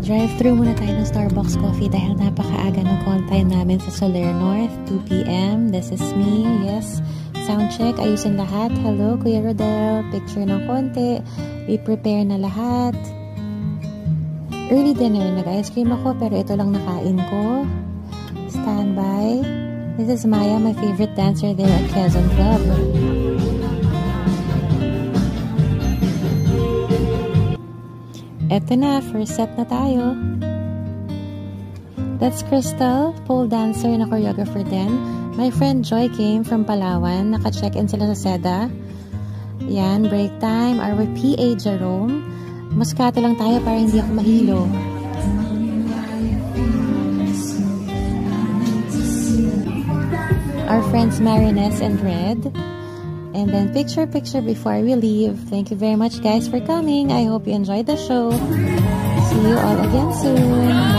Drive-thru muna tayo ng Starbucks coffee dahil napakaaga ng call time namin sa Soler North, 2 p.m. This is me, yes. Sound check, ayusin lahat. Hello, Kuya Rodel. Picture ng konti. I-prepare na lahat. Early dinner, nag-ice cream ako pero ito lang nakain ko. Standby. This is Maya, my favorite dancer there at Quezon Club. Eto na, first set na tayo. That's Crystal, pole dancer na choreographer din. My friend Joy came from Palawan. Naka-check-in sila sa Seda. Yan, break time. Our PA Jerome. Muskato lang tayo para hindi ako mahilo. Our friends Marinette and Red. And then picture before we leave. Thank you very much guys for coming. I hope you enjoyed the show. See you all again soon.